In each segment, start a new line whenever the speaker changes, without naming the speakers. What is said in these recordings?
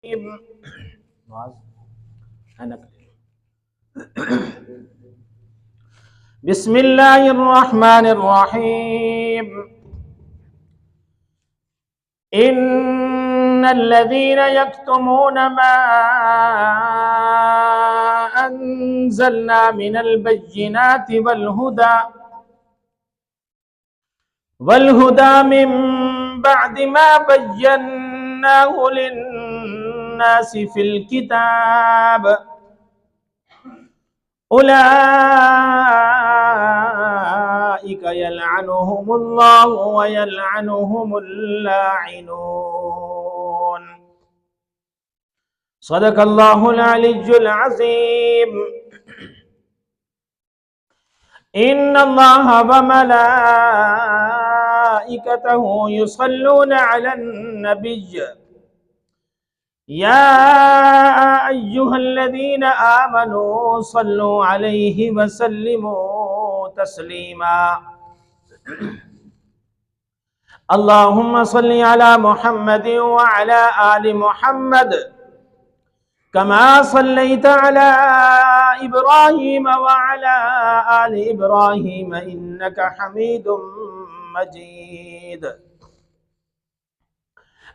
بسم اللہ الرحمن الرحیم ان الذين يكتمون ما انزلنا من البينات والهدى من بعد ما بيناه للناس في الكتاب أولئك يلعنهم الله ويلعنهم اللاعنون صدق الله العلي العظيم إن الله وملائكته يصلون على النبي يا أيها الذين آمنوا صلوا عليه وسلموا تسليما اللهم صل على محمد وعلى آل محمد كما صليت على إبراهيم وعلى آل إبراهيم إنك حميد مجيد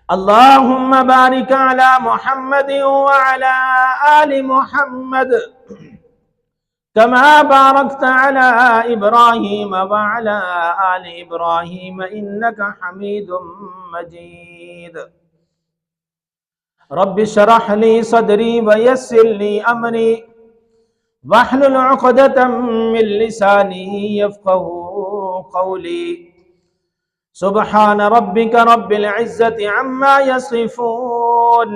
اللهم بارك على محمد وعلى آل محمد كما باركت على إبراهيم وعلى آل إبراهيم إنك حميد مجيد رب اشرح لي صدري ويسر لي أمري واحلل عقدة من لساني يفقهوا قولي سبحان ربك رب العزة عما يصفون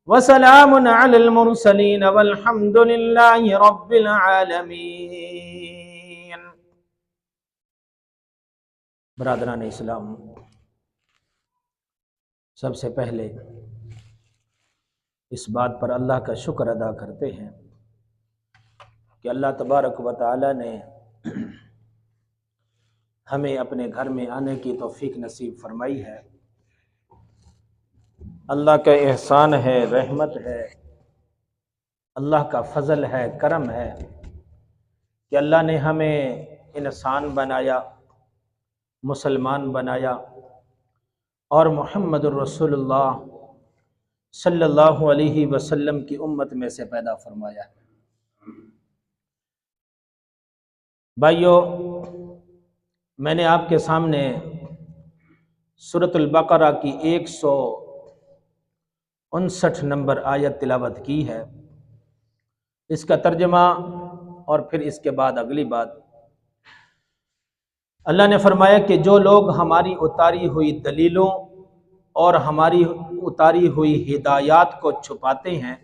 وسلام على المرسلين والحمد لله رب العالمين برادران اسلام، سب سے پہلے اس بات پر اللہ کا شکر ادا کرتے ہیں کہ اللہ تبارک و تعالی نے ہمیں اپنے گھر میں آنے کی توفیق نصیب فرمائی ہے۔ اللہ کا احسان ہے، رحمت ہے، اللہ کا فضل ہے، کرم ہے کہ اللہ نے ہمیں انسان بنایا، مسلمان بنایا اور محمد الرسول اللہ صلی اللہ علیہ وسلم کی امت میں سے پیدا فرمایا۔ بھائیو، میں نے آپ کے سامنے سورۃ البقرہ کی 159 نمبر آیت تلاوت کی ہے۔ اس کا ترجمہ اور پھر اس کے بعد اگلی بات، اللہ نے فرمایا کہ جو لوگ ہماری اتاری ہوئی دلیلوں اور ہماری اتاری ہوئی ہدایات کو چھپاتے ہیں،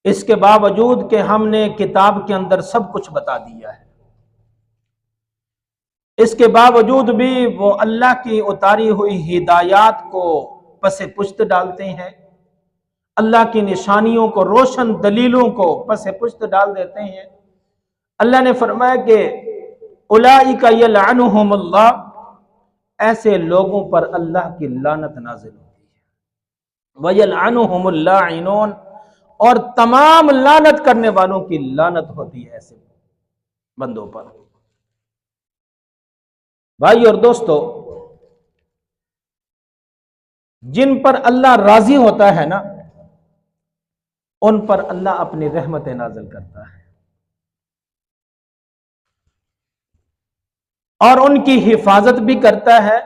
اس کے باوجود کہ ہم نے کتاب کے اندر سب کچھ بتا دیا ہے، اس کے باوجود بھی وہ اللہ کی اتاری ہوئی ہدایات کو پس پشت ڈالتے ہیں، اللہ کی نشانیوں کو، روشن دلیلوں کو پس پشت ڈال دیتے ہیں۔ اللہ نے فرمایا کہ اولئک یلعنہم اللہ، ایسے لوگوں پر اللہ کی لعنت نازل ہوتی ہے، ویلعنہم اللاعنون، اور تمام لعنت کرنے والوں کی لعنت ہوتی ہے ایسے بندوں پر۔ بھائی اور دوستو، جن پر اللہ راضی ہوتا ہے نا، ان پر اللہ اپنی رحمتیں نازل کرتا ہے اور ان کی حفاظت بھی کرتا ہے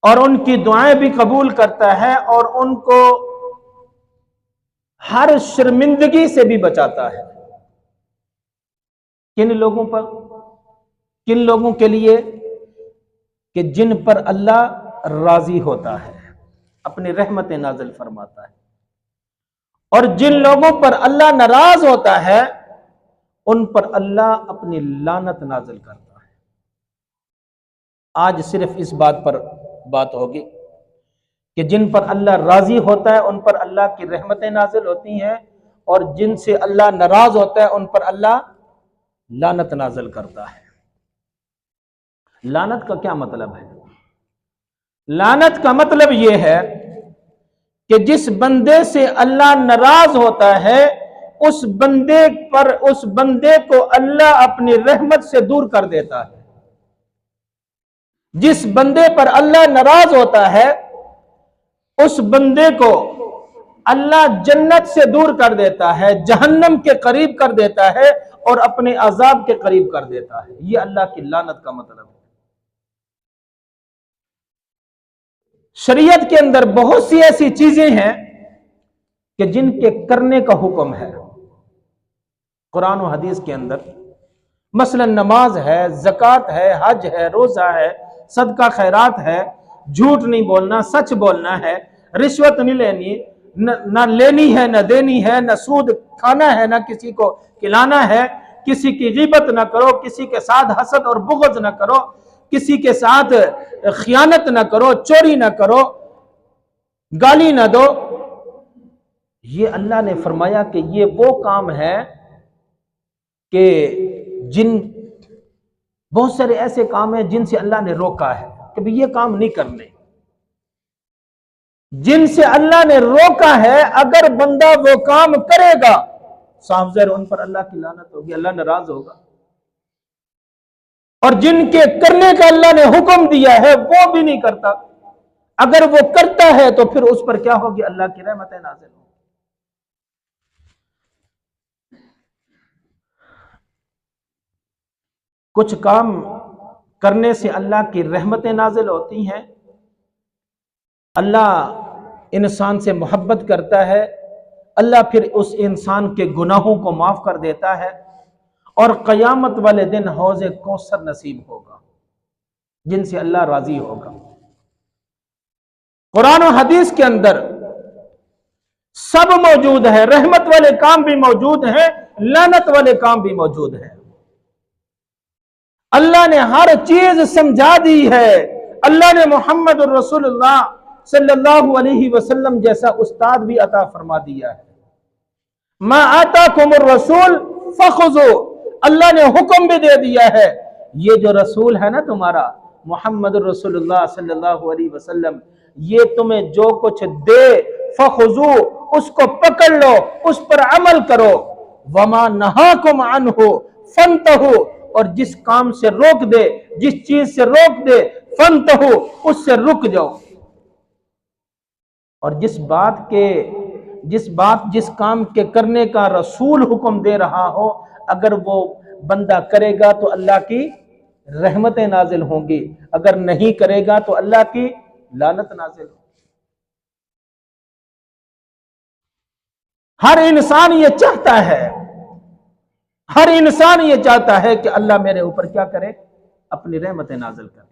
اور ان کی دعائیں بھی قبول کرتا ہے اور ان کو ہر شرمندگی سے بھی بچاتا ہے۔ کن لوگوں پر؟ کن لوگوں کے لیے؟ کہ جن پر اللہ راضی ہوتا ہے، اپنی رحمتیں نازل فرماتا ہے، اور جن لوگوں پر اللہ ناراض ہوتا ہے ان پر اللہ اپنی لعنت نازل کرتا ہے۔ آج صرف اس بات پر بات ہوگی کہ جن پر اللہ راضی ہوتا ہے ان پر اللہ کی رحمتیں نازل ہوتی ہیں، اور جن سے اللہ ناراض ہوتا ہے ان پر اللہ لعنت نازل کرتا ہے۔ لعنت کا کیا مطلب ہے؟ لعنت کا مطلب یہ ہے کہ جس بندے سے اللہ ناراض ہوتا ہے اس بندے کو اللہ اپنی رحمت سے دور کر دیتا ہے. جس بندے پر اللہ ناراض ہوتا ہے اس بندے کو اللہ جنت سے دور کر دیتا ہے، جہنم کے قریب کر دیتا ہے اور اپنے عذاب کے قریب کر دیتا ہے. یہ اللہ کی لعنت کا مطلب ہے. شریعت کے اندر بہت سی ایسی چیزیں ہیں کہ جن کے کرنے کا حکم ہے قرآن و حدیث کے اندر. مثلا نماز ہے، زکوٰۃ ہے، حج ہے، روزہ ہے، صدقہ خیرات ہے، جھوٹ نہیں بولنا، سچ بولنا ہے، رشوت نہیں لینی، نہ لینی ہے نہ دینی ہے، نہ سود کھانا ہے نہ کسی کو کھلانا ہے، کسی کی غیبت نہ کرو، کسی کے ساتھ حسد اور بغض نہ کرو، کسی کے ساتھ خیانت نہ کرو، چوری نہ کرو، گالی نہ دو. یہ اللہ نے فرمایا کہ یہ وہ کام ہے کہ بہت سارے ایسے کام ہیں جن سے اللہ نے روکا ہے کہ بھی یہ کام نہیں کرنے. جن سے اللہ نے روکا ہے اگر بندہ وہ کام کرے گا صاف ظاہر ان پر اللہ کی لعنت ہوگی، اللہ ناراض ہوگا. اور جن کے کرنے کا اللہ نے حکم دیا ہے وہ بھی نہیں کرتا، اگر وہ کرتا ہے تو پھر اس پر کیا ہوگی؟ اللہ کی رحمت نازل ہوگی. کچھ کام کرنے سے اللہ کی رحمتیں نازل ہوتی ہیں، اللہ انسان سے محبت کرتا ہے، اللہ پھر اس انسان کے گناہوں کو معاف کر دیتا ہے اور قیامت والے دن حوض کوثر نصیب ہوگا جن سے اللہ راضی ہوگا. قرآن و حدیث کے اندر سب موجود ہے، رحمت والے کام بھی موجود ہیں، لعنت والے کام بھی موجود ہیں. اللہ نے ہر چیز سمجھا دی ہے. اللہ نے محمد الرسول اللہ صلی اللہ علیہ وسلم جیسا استاد بھی عطا فرما دیا ہے. ما آتاکم الرسول فخذوا، اللہ نے حکم بھی دے دیا ہے یہ جو رسول ہے نا تمہارا محمد الرسول اللہ صلی اللہ علیہ وسلم، یہ تمہیں جو کچھ دے فخذوا، اس کو پکڑ لو، اس پر عمل کرو. وما نہاکم عنہ فانتہوا، اور جس کام سے روک دے، جس چیز سے روک دے فانتہوا، اس سے رک جاؤ. اور جس کام کے کرنے کا رسول حکم دے رہا ہو اگر وہ بندہ کرے گا تو اللہ کی رحمتیں نازل ہوں گی، اگر نہیں کرے گا تو اللہ کی لعنت نازل ہوگی. ہر انسان یہ چاہتا ہے کہ اللہ میرے اوپر کیا کرے؟ اپنی رحمتیں نازل کرے.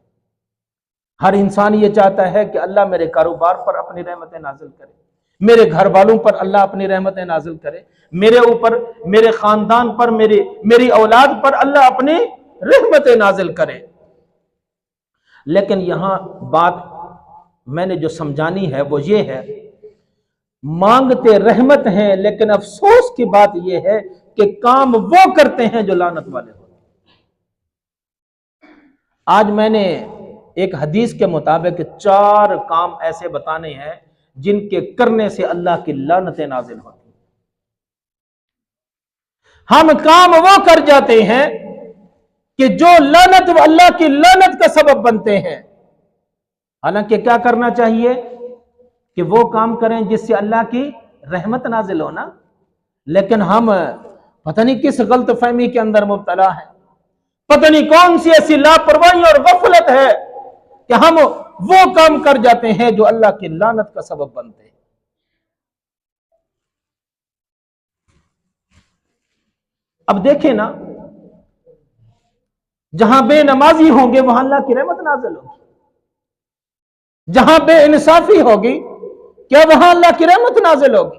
ہر انسان یہ چاہتا ہے کہ اللہ میرے کاروبار پر اپنی رحمتیں نازل کرے، میرے گھر والوں پر اللہ اپنی رحمتیں نازل کرے، میرے اوپر، میرے خاندان پر، میری اولاد پر اللہ اپنی رحمتیں نازل کرے. لیکن یہاں بات میں نے جو سمجھانی ہے وہ یہ ہے، مانگتے رحمت ہیں لیکن افسوس کی بات یہ ہے کہ کام وہ کرتے ہیں جو لعنت والے ہوتے ہیں. آج میں نے ایک حدیث کے مطابق 4 کام ایسے بتانے ہیں جن کے کرنے سے اللہ کی لعنتیں نازل ہوتی ہیں. ہم کام وہ کر جاتے ہیں کہ جو اللہ کی لعنت کا سبب بنتے ہیں. حالانکہ کیا کرنا چاہیے کہ وہ کام کریں جس سے اللہ کی رحمت نازل ہونا، لیکن ہم پتہ نہیں کس غلط فہمی کے اندر مبتلا ہیں، پتہ نہیں کون سی ایسی لاپرواہی اور غفلت ہے کہ ہم وہ کام کر جاتے ہیں جو اللہ کی لعنت کا سبب بنتے ہیں. اب دیکھیں نا، جہاں بے نمازی ہوں گے وہاں اللہ کی رحمت نازل ہوگی، جہاں بے انصافی ہوگی کیا وہاں اللہ کی رحمت نازل ہوگی،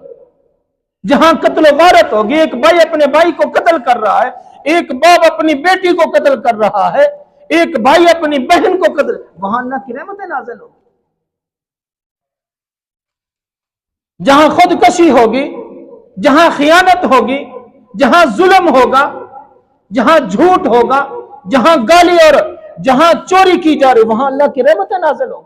جہاں قتل و غارت ہوگی، ایک بھائی اپنے بھائی کو قتل کر رہا ہے، ایک باپ اپنی بیٹی کو قتل کر رہا ہے، ایک بھائی اپنی بہن کو قتل، وہاں اللہ کی رحمتیں نازل ہوگی. جہاں خودکشی ہوگی، جہاں خیانت ہوگی، جہاں ظلم ہوگا، جہاں جھوٹ ہوگا، جہاں گالی اور جہاں چوری کی جا رہی وہاں اللہ کی رحمتیں نازل ہوگی.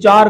4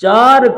4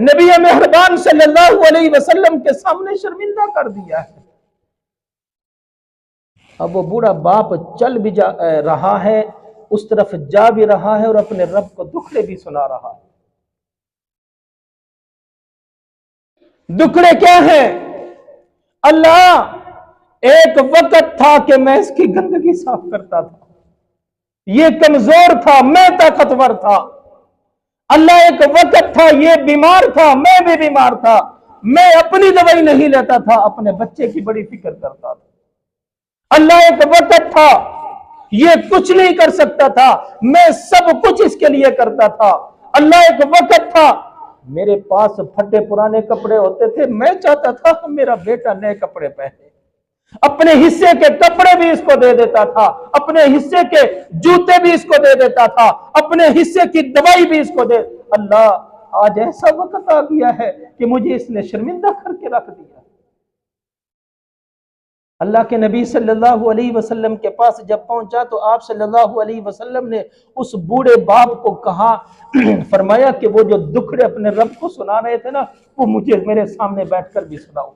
نبی مہربان صلی اللہ علیہ وسلم کے سامنے شرمندہ کر دیا ہے۔ اب وہ بوڑھا باپ چل بھی جا رہا ہے، اس طرف جا بھی رہا ہے اور اپنے رب کو دکھڑے بھی سنا رہا ہے۔ دکھڑے کیا ہیں؟ اللہ ایک وقت تھا کہ میں اس کی گندگی صاف کرتا تھا، یہ کمزور تھا، میں طاقتور تھا۔ اللہ ایک وقت تھا یہ بیمار تھا، میں بھی بیمار تھا، میں اپنی دوائی نہیں لیتا تھا، اپنے بچے کی بڑی فکر کرتا تھا۔ اللہ ایک وقت تھا یہ کچھ نہیں کر سکتا تھا، میں سب کچھ اس کے لیے کرتا تھا۔ اللہ ایک وقت تھا میرے پاس پھٹے پرانے کپڑے ہوتے تھے، میں چاہتا تھا میرا بیٹا نئے کپڑے پہنے، اپنے حصے کے کپڑے بھی اس کو دے دیتا تھا، اپنے حصے کے جوتے بھی اس کو دے دیتا تھا، اپنے حصے کی دوائی بھی اس کو دے۔ اللہ آج ایسا وقت آ گیا ہے کہ مجھے اس نے شرمندہ کر کے رکھ دیا۔ اللہ کے نبی صلی اللہ علیہ وسلم کے پاس جب پہنچا تو آپ صلی اللہ علیہ وسلم نے اس بوڑھے باپ کو کہا، فرمایا کہ وہ جو دکھڑے اپنے رب کو سنا رہے تھے نا، وہ مجھے میرے سامنے بیٹھ کر بھی سناؤ۔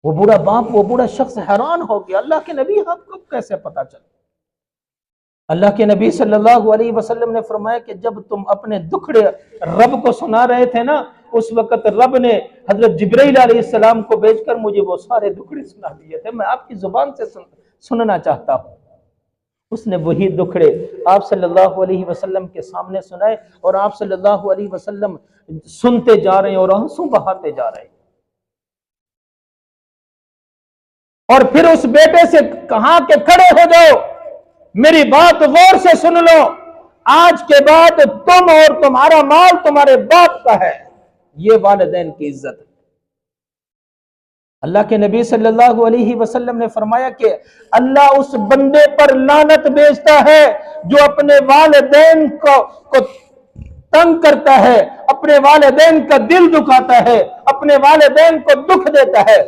وہ بوڑھا باپ، وہ بوڑھا شخص حیران ہو گیا، اللہ کے نبی آپ کو کیسے پتا چلا؟ اللہ کے نبی صلی اللہ علیہ وسلم نے فرمایا کہ جب تم اپنے دکھڑے رب کو سنا رہے تھے نا، اس وقت رب نے حضرت جبرائیل علیہ السلام کو بھیج کر مجھے وہ سارے دکھڑے سنا دیے تھے، میں آپ کی زبان سے سننا چاہتا ہوں۔ اس نے وہی دکھڑے آپ صلی اللہ علیہ وسلم کے سامنے سنائے اور آپ صلی اللہ علیہ وسلم سنتے جا رہے ہیں اور آنسو بہاتے جا رہے ہیں۔ اور پھر اس بیٹے سے کہا کہ کھڑے ہو جاؤ، میری بات غور سے سن لو، آج کے بعد تم اور تمہارا مال تمہارے باپ کا ہے، یہ والدین کی عزت ہے۔ اللہ کے نبی صلی اللہ علیہ وسلم نے فرمایا کہ اللہ اس بندے پر لعنت بھیجتا ہے جو اپنے والدین کو تنگ کرتا ہے، اپنے والدین کا دل دکھاتا ہے، اپنے والدین کو دکھ دیتا ہے،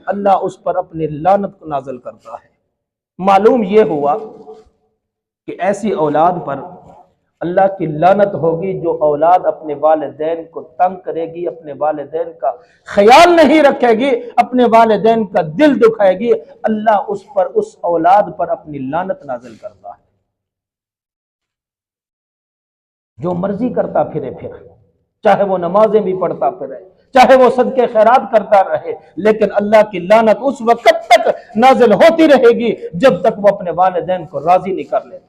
اللہ اس پر اپنی لعنت کو نازل کرتا ہے۔ معلوم یہ ہوا کہ ایسی اولاد پر اللہ کی لعنت ہوگی جو اولاد اپنے والدین کو تنگ کرے گی، اپنے والدین کا خیال نہیں رکھے گی، اپنے والدین کا دل دکھائے گی، اللہ اس اولاد پر اپنی لعنت نازل کرتا ہے۔ جو مرضی کرتا پھرے چاہے وہ نمازیں بھی پڑھتا پھرے، چاہے وہ صدقے خیرات کرتا رہے، لیکن اللہ کی لعنت اس وقت تک نازل ہوتی رہے گی جب تک وہ اپنے والدین کو راضی نہیں کر لیتا۔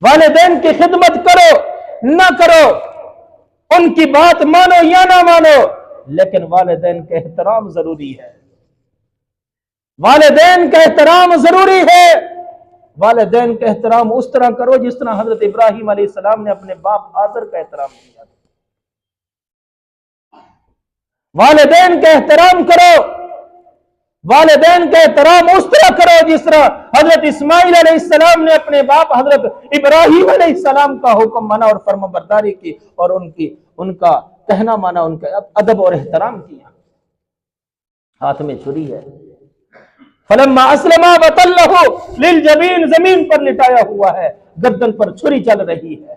والدین کی خدمت کرو نہ کرو، ان کی بات مانو یا نہ مانو، لیکن والدین کا احترام ضروری ہے، والدین کا احترام ضروری ہے۔ والدین کا احترام اس طرح کرو جس طرح حضرت ابراہیم علیہ السلام نے اپنے باپ آذر کا احترام کیا۔ والدین کا احترام کرو، والدین کا احترام اس طرح کرو جس طرح حضرت اسماعیل علیہ السلام نے اپنے باپ حضرت ابراہیم علیہ السلام کا حکم مانا اور فرما برداری کی اور ان کا کہنا مانا، ان کا ادب اور احترام کیا۔ ہاتھ میں چھری ہے، فلما اسلما وتلہ للجبین، زمین پر لٹایا ہوا ہے، گردن پر چھری چل رہی ہے۔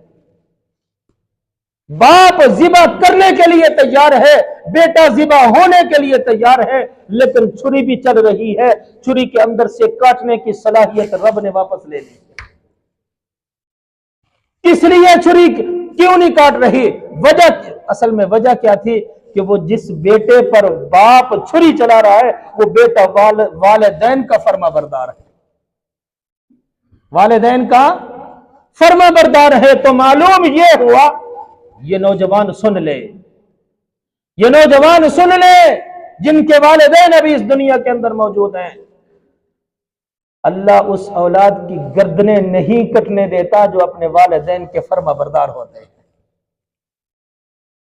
باپ ذبح کرنے کے لیے تیار ہے، بیٹا ذبح ہونے کے لیے تیار ہے، لیکن چھری بھی چل رہی ہے، چھری کے اندر سے کاٹنے کی صلاحیت رب نے واپس لے لی۔ اس لیے چھری کیوں نہیں کاٹ رہی؟ وجہ اصل میں وجہ کیا تھی کہ وہ جس بیٹے پر باپ چھری چلا رہا ہے وہ بیٹا والدین کا فرما بردار ہے، والدین کا فرما بردار ہے۔ تو معلوم یہ ہوا، یہ نوجوان سن لے، یہ نوجوان سن لے جن کے والدین ابھی اس دنیا کے اندر موجود ہیں، اللہ اس اولاد کی گردنیں نہیں کٹنے دیتا جو اپنے والدین کے فرما بردار ہوتے ہیں۔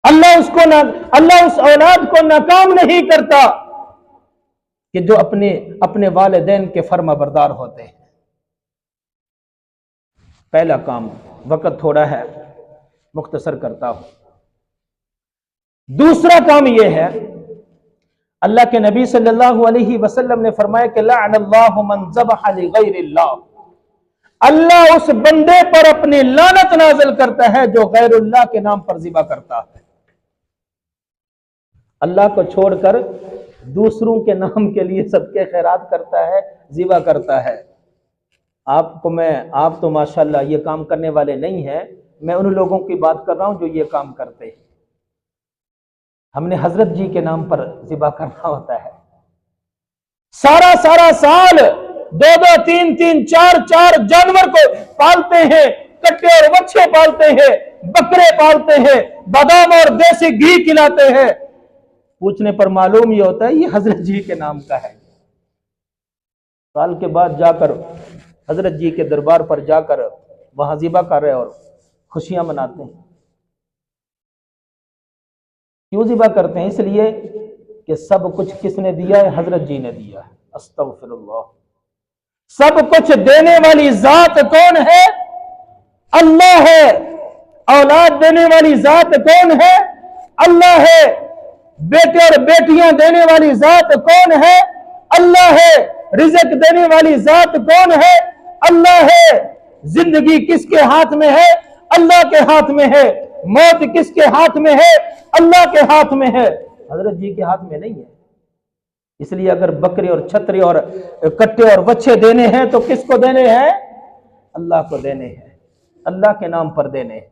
اللہ اس اولاد کو ناکام نہیں کرتا کہ جو اپنے والدین کے فرما بردار ہوتے ہیں۔ پہلا کام، وقت تھوڑا ہے مختصر کرتا ہوں۔ دوسرا کام یہ ہے، اللہ کے نبی صلی اللہ علیہ وسلم نے فرمایا کہ لعن اللہ من ذبح لغیر اللہ، اللہ اس بندے پر اپنی لعنت نازل کرتا ہے جو غیر اللہ کے نام پر ذبح کرتا ہے، اللہ کو چھوڑ کر دوسروں کے نام کے لیے صدقے خیرات کرتا ہے، ذبح کرتا ہے۔ آپ تو ماشاءاللہ یہ کام کرنے والے نہیں ہیں، میں ان لوگوں کی بات کر رہا ہوں جو یہ کام کرتے ہیں۔ ہم نے حضرت جی کے نام پر ذبح کرنا ہوتا ہے، سارا سال 2 3 4 جانور کو پالتے ہیں، کٹے اور بچے پالتے ہیں، بکرے پالتے ہیں، بادام اور دیسی گھی کھلاتے ہیں، پوچھنے پر معلوم یہ ہوتا ہے یہ حضرت جی کے نام کا ہے۔ سال کے بعد جا کر حضرت جی کے دربار پر جا کر وہاں ذبح کر رہے اور خوشیاں مناتے ہیں۔ کیوں ذبح کرتے ہیں؟ اس لیے کہ سب کچھ کس نے دیا ہے؟ حضرت جی نے دیا ہے۔ استغفر اللہ۔ سب کچھ دینے والی ذات کون ہے؟ اللہ ہے۔ اولاد دینے والی ذات کون ہے؟ اللہ ہے۔ بیٹے اور بیٹیاں دینے والی ذات کون ہے؟ اللہ ہے۔ رزق دینے والی ذات کون ہے؟ اللہ ہے۔ زندگی کس کے ہاتھ میں ہے؟ اللہ کے ہاتھ میں ہے۔ موت کس کے ہاتھ میں ہے؟ اللہ کے ہاتھ میں ہے، حضرت جی کے ہاتھ میں نہیں ہے۔ اس لیے اگر بکرے اور چھتری اور کٹے اور بچے دینے ہیں تو کس کو دینے ہیں؟ اللہ کو دینے ہیں، اللہ کے نام پر دینے ہیں۔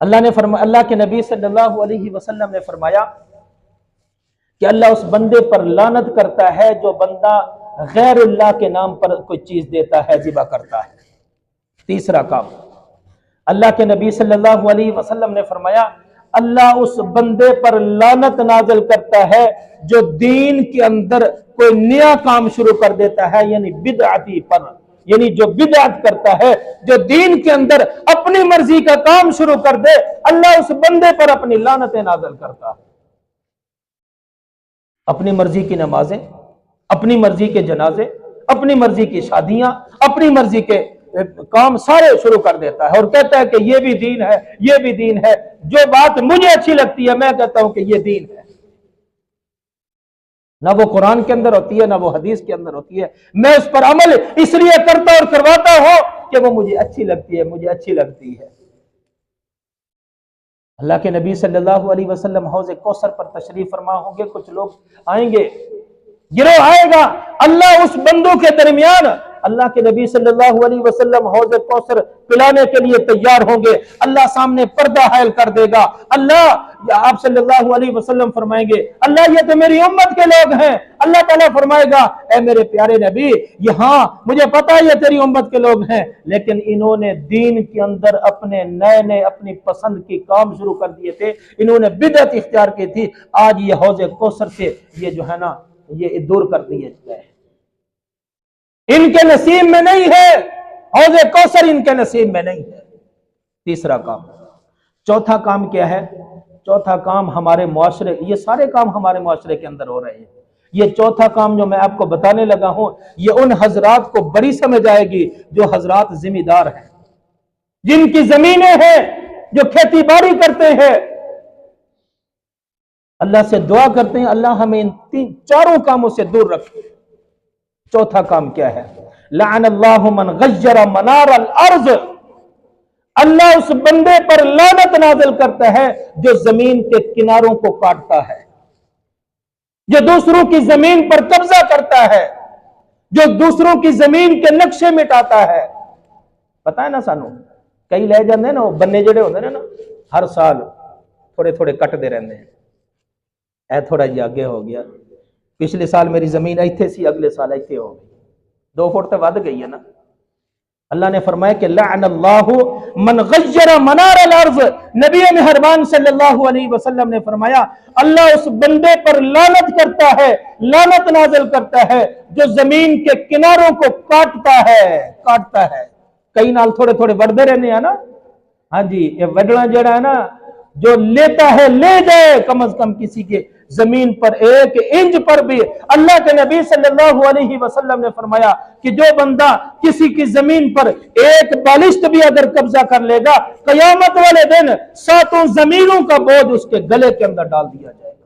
اللہ کے نبی صلی اللہ علیہ وسلم نے فرمایا کہ اللہ اس بندے پر لعنت کرتا ہے جو بندہ غیر اللہ کے نام پر کوئی چیز دیتا ہے، ذبح کرتا ہے۔ تیسرا کام، اللہ کے نبی صلی اللہ علیہ وسلم نے فرمایا اللہ اس بندے پر لعنت نازل کرتا ہے جو دین کے اندر کوئی نیا کام شروع کر دیتا ہے، یعنی بدعتی پر، یعنی جو بدعت کرتا ہے، جو دین کے اندر اپنی مرضی کا کام شروع کر دے، اللہ اس بندے پر اپنی لعنتیں نازل کرتا ہے۔ اپنی مرضی کی نمازیں، اپنی مرضی کے جنازے، اپنی مرضی کی شادیاں، اپنی مرضی کے کام سارے شروع کر دیتا ہے اور کہتا ہے کہ یہ بھی دین ہے، یہ بھی دین ہے۔ جو بات مجھے اچھی لگتی ہے میں کہتا ہوں کہ یہ دین ہے، نہ وہ قرآن کے اندر ہوتی ہے نہ وہ حدیث کے اندر ہوتی ہے، میں اس پر عمل اس لیے کرتا اور کرواتا ہوں کہ وہ مجھے اچھی لگتی ہے، مجھے اچھی لگتی ہے۔ اللہ کے نبی صلی اللہ علیہ وسلم حوض کوثر پر تشریف فرما ہوں گے، کچھ لوگ آئیں گے، گروہ آئے گا، اللہ اس بندوں کے درمیان اللہ کے نبی صلی اللہ علیہ وسلم حوض کوثر پلانے کے لیے تیار ہوں گے، اللہ سامنے پردہ حائل کر دے گا، اللہ آپ صلی اللہ علیہ وسلم فرمائیں گے اللہ یہ تو میری امت کے لوگ ہیں، اللہ تعالیٰ فرمائے گا اے میرے پیارے نبی یہاں مجھے پتا ہے یہ تیری امت کے لوگ ہیں، لیکن انہوں نے دین کے اندر اپنے نئے اپنی پسند کی کام شروع کر دیے تھے، انہوں نے بدعت اختیار کی تھی، آج یہ حوض کوثر سے یہ جو ہے نا یہ دور کر دیے گئے، ان کے نصیب میں نہیں ہے، حوض کوثر ان کے نصیب میں نہیں ہے۔ تیسرا کام۔ چوتھا کام کیا ہے؟ چوتھا کام ہمارے معاشرے، یہ سارے کام ہمارے معاشرے کے اندر ہو رہے ہیں، یہ چوتھا کام جو میں آپ کو بتانے لگا ہوں یہ ان حضرات کو بڑی سمجھ آئے گی جو حضرات ذمہ دار ہیں، جن کی زمینیں ہیں، جو کھیتی باڑی کرتے ہیں، اللہ سے دعا کرتے ہیں اللہ ہمیں ان چاروں کاموں سے دور رکھے۔ چوتھا کام کیا ہے؟ لعن اللہ من غیر منار الارض، اللہ اس بندے پر لعنت نازل کرتا ہے جو زمین کے کناروں کو کاٹتا ہے، جو دوسروں کی زمین پر قبضہ کرتا ہے، جو دوسروں کی زمین کے نقشے مٹاتا ہے۔ پتہ ہے نا سانو کئی لے جاندے نا بننے جڑے ہوندے نے نا ہر سال تھوڑے تھوڑے کٹتے رہتے ہیں، اے تھوڑا جی آگے ہو گیا، پچھلے سال میری زمین ایتھے سی اگلے سال ایتھے ہو گئی، 2 فٹ تے ود گئی ہے نا۔ اللہ نے فرمایا کہ لعن اللہ من غیر منار الارض، نبی مہربان صلی اللہ علیہ وسلم نے فرمایا اللہ اس بندے پر لعنت کرتا ہے، لعنت نازل کرتا ہے جو زمین کے کناروں کو کاٹتا ہے۔ کئی نال تھوڑے تھوڑے وڑدے رہنے ہیں نا، ہاں جی یہ وڈنا جڑا ہے نا جو لیتا ہے لے جائے، کم از کم کسی کے زمین پر 1 انچ پر بھی۔ اللہ کے نبی صلی اللہ علیہ وسلم نے فرمایا کہ جو بندہ کسی کی زمین پر 1 بالشت بھی اگر قبضہ کر لے گا قیامت والے دن 7 زمینوں کا بوجھ اس کے گلے کے اندر ڈال دیا جائے گا،